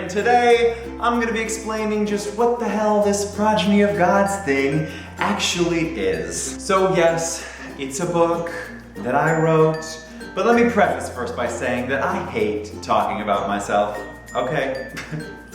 and today I'm gonna be explaining just what the hell this Progeny of Gods thing actually is. So yes, it's a book that I wrote, but let me preface first by saying that I hate talking about myself, okay?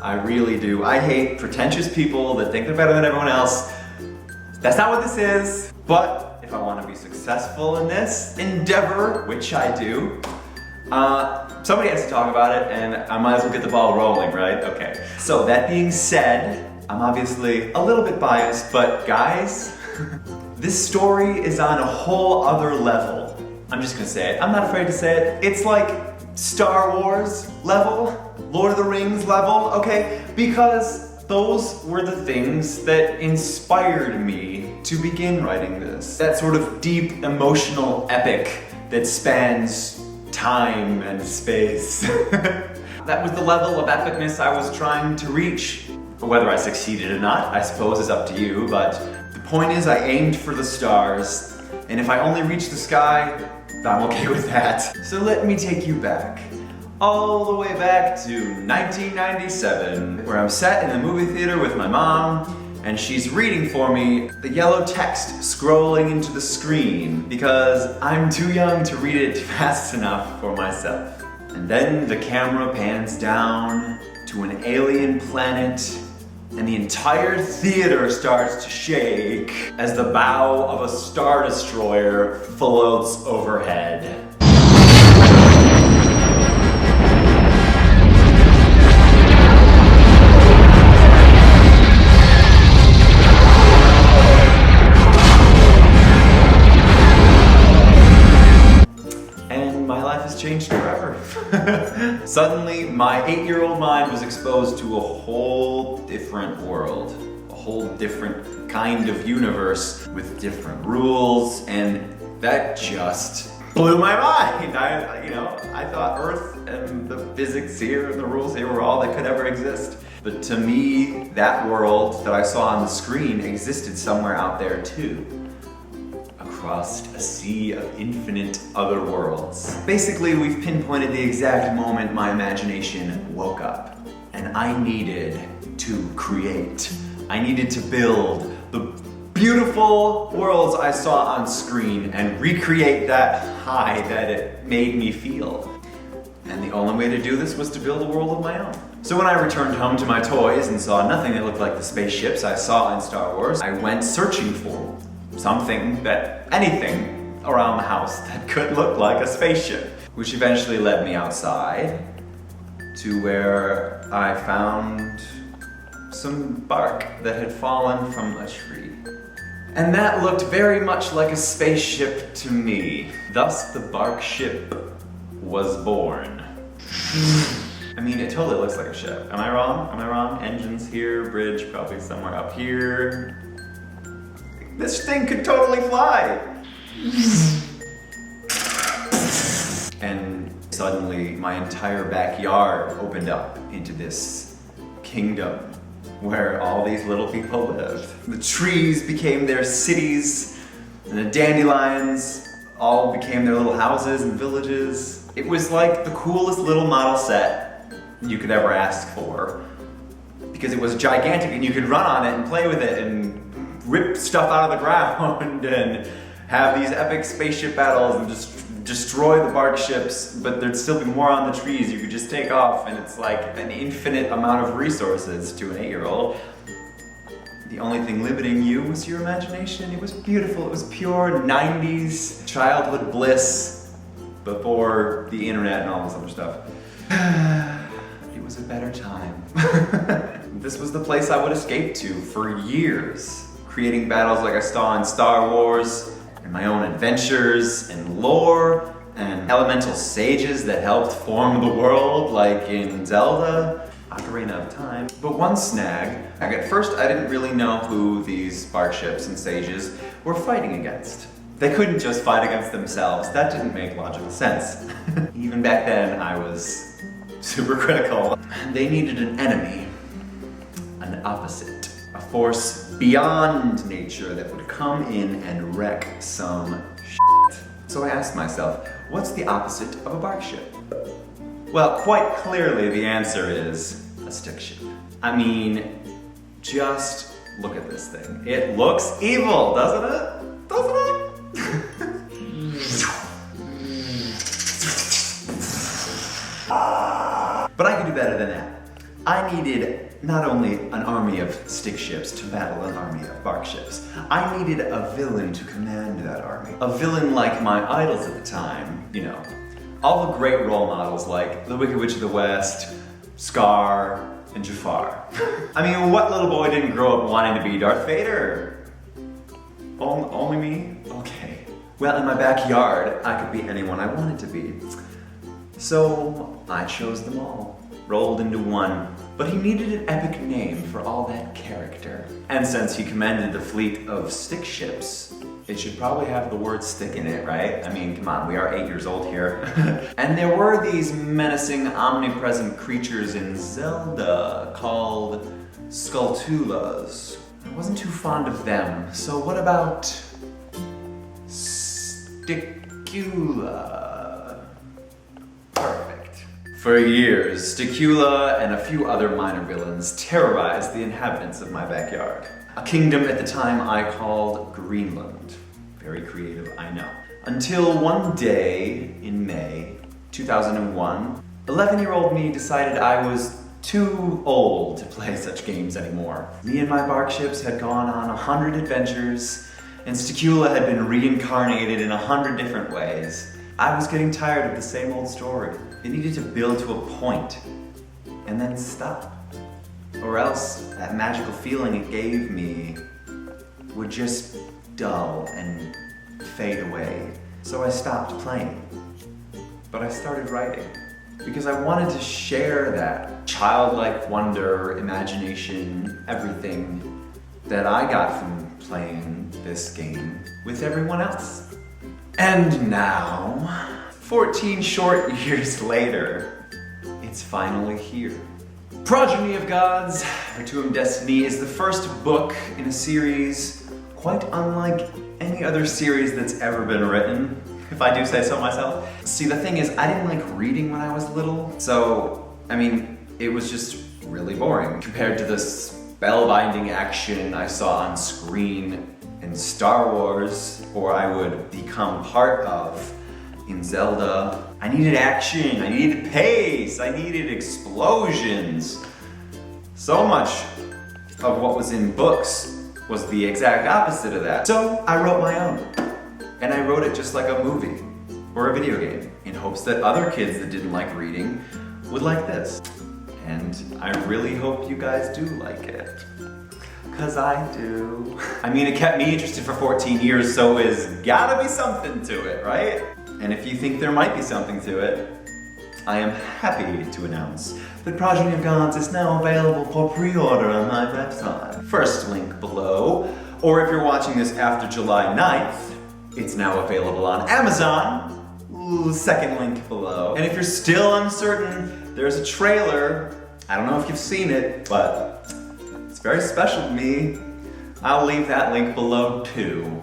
I really do. I hate pretentious people that think they're better than everyone else. That's not what this is, but if I want to be successful in this endeavor, which I do, somebody has to talk about it, and I might as well get the ball rolling, right? Okay. So that being said, I'm obviously a little bit biased, but guys, this story is on a whole other level. I'm just gonna say it. I'm not afraid to say it. It's like Star Wars level, Lord of the Rings level, okay? Because those were the things that inspired me to begin writing this. That sort of deep emotional epic that spans time and space. That was the level of epicness I was trying to reach. Whether I succeeded or not, I suppose is up to you, but the point is I aimed for the stars, and if I only reach the sky, I'm okay with that. So let me take you back, all the way back to 1997, where I'm sat in the movie theater with my mom, and she's reading for me the yellow text scrolling into the screen because I'm too young to read it fast enough for myself. And then the camera pans down to an alien planet, and the entire theater starts to shake as the bow of a star destroyer floats overhead. And my life has changed forever. Suddenly, my 8-year-old mind was exposed to a whole different world, a whole different kind of universe with different rules, and that just blew my mind. I thought Earth and the physics here and the rules here were all that could ever exist. But to me, that world that I saw on the screen existed somewhere out there too. Across a sea of infinite other worlds. Basically, we've pinpointed the exact moment my imagination woke up, and I needed to create. I needed to build the beautiful worlds I saw on screen and recreate that high that it made me feel. And the only way to do this was to build a world of my own. So when I returned home to my toys and saw nothing that looked like the spaceships I saw in Star Wars, I went searching for anything around the house that could look like a spaceship, which eventually led me outside to where I found some bark that had fallen from a tree. And that looked very much like a spaceship to me. Thus, the bark ship was born. I mean, it totally looks like a ship. Am I wrong? Am I wrong? Engines here, bridge probably somewhere up here. This thing could totally fly! And suddenly my entire backyard opened up into this kingdom where all these little people lived. The trees became their cities, and the dandelions all became their little houses and villages. It was like the coolest little model set you could ever ask for, because it was gigantic and you could run on it and play with it and rip stuff out of the ground and have these epic spaceship battles and just destroy the bark ships, but there'd still be more on the trees. You could just take off, and it's like an infinite amount of resources to an 8-year-old. The only thing limiting you was your imagination. It was beautiful. It was pure 90s childhood bliss before the internet and all this other stuff. It was a better time. This was the place I would escape to for years. Creating battles like I saw in Star Wars, and my own adventures, and lore, and elemental sages that helped form the world, like in Zelda, Ocarina of Time. But one snag, at first I didn't really know who these bark ships and sages were fighting against. They couldn't just fight against themselves. That didn't make logical sense. Even back then, I was super critical. They needed an enemy, an opposite. A force beyond nature that would come in and wreck some shit. So I asked myself, what's the opposite of a bark ship? Well, quite clearly the answer is a stick ship. I mean, just look at this thing. It looks evil, doesn't it? Doesn't it? But I could do better than that. I needed not only an army of stick ships to battle an army of bark ships, I needed a villain to command that army. A villain like my idols at the time, you know, all the great role models like the Wicked Witch of the West, Scar, and Jafar. I mean, what little boy didn't grow up wanting to be Darth Vader? Only me? Okay. Well, in my backyard, I could be anyone I wanted to be. So I chose them all, rolled into one. But he needed an epic name for all that character. And since he commanded the fleet of stick ships, it should probably have the word stick in it, right? I mean, come on, we are 8 years old here. And there were these menacing, omnipresent creatures in Zelda called Skulltulas. I wasn't too fond of them, so what about Sticula? Perfect. For years, Sticula and a few other minor villains terrorized the inhabitants of my backyard. A kingdom at the time I called Greenland. Very creative, I know. Until one day in May 2001, 11-year-old me decided I was too old to play such games anymore. Me and my bark ships had gone on 100 adventures, and Sticula had been reincarnated in 100 different ways. I was getting tired of the same old story. It needed to build to a point, and then stop. Or else, that magical feeling it gave me would just dull and fade away. So I stopped playing. But I started writing. Because I wanted to share that childlike wonder, imagination, everything that I got from playing this game with everyone else. And now, 14 short years later, it's finally here. Progeny of Gods, Retuum Destiny is the first book in a series quite unlike any other series that's ever been written, if I do say so myself. See, the thing is, I didn't like reading when I was little, so, I mean, it was just really boring compared to the spellbinding action I saw on screen in Star Wars, or I would become part of in Zelda. I needed action, I needed pace, I needed explosions. So much of what was in books was the exact opposite of that. So I wrote my own. And I wrote it just like a movie or a video game in hopes that other kids that didn't like reading would like this. And I really hope you guys do like it. 'Cause I do. I mean, it kept me interested for 14 years, so it's gotta be something to it, right? And if you think there might be something to it, I am happy to announce that Progeny of Gods is now available for pre-order on my website. First link below, or if you're watching this after July 9th, it's now available on Amazon. Ooh, second link below. And if you're still uncertain, there's a trailer. I don't know if you've seen it, but it's very special to me. I'll leave that link below too.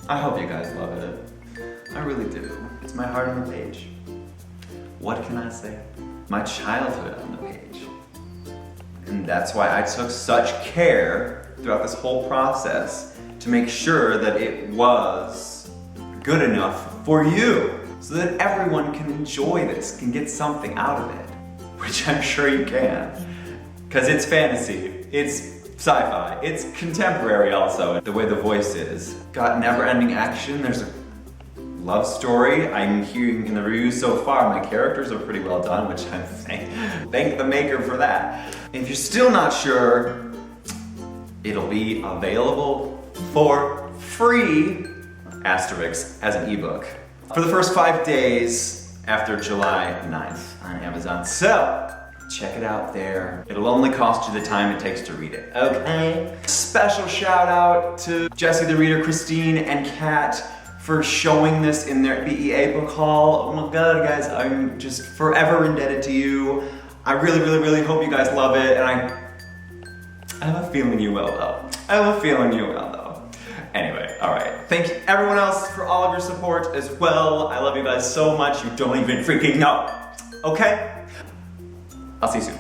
I hope you guys love it. I really do. It's my heart on the page. What can I say? My childhood on the page. And that's why I took such care throughout this whole process to make sure that it was good enough for you, so that everyone can enjoy this, can get something out of it, which I'm sure you can. Because it's fantasy, it's sci-fi, it's contemporary also, the way the voice is. Got never-ending action, there's a love story. I'm hearing in the reviews so far, my characters are pretty well done, which I'm saying, thank the maker for that. If you're still not sure, it'll be available for free, asterisk, as an ebook, for the first 5 days after July 9th on Amazon. So, check it out there. It'll only cost you the time it takes to read it, okay? Special shout out to Jesse the Reader, Christine, and Kat for showing this in their BEA book haul. Oh my god, guys, I'm just forever indebted to you. I really, really, really hope you guys love it, and I have a feeling you will, though. I have a feeling you will, though. Anyway, alright. Thank you everyone else for all of your support as well. I love you guys so much, you don't even freaking know. Okay? I'll see you soon.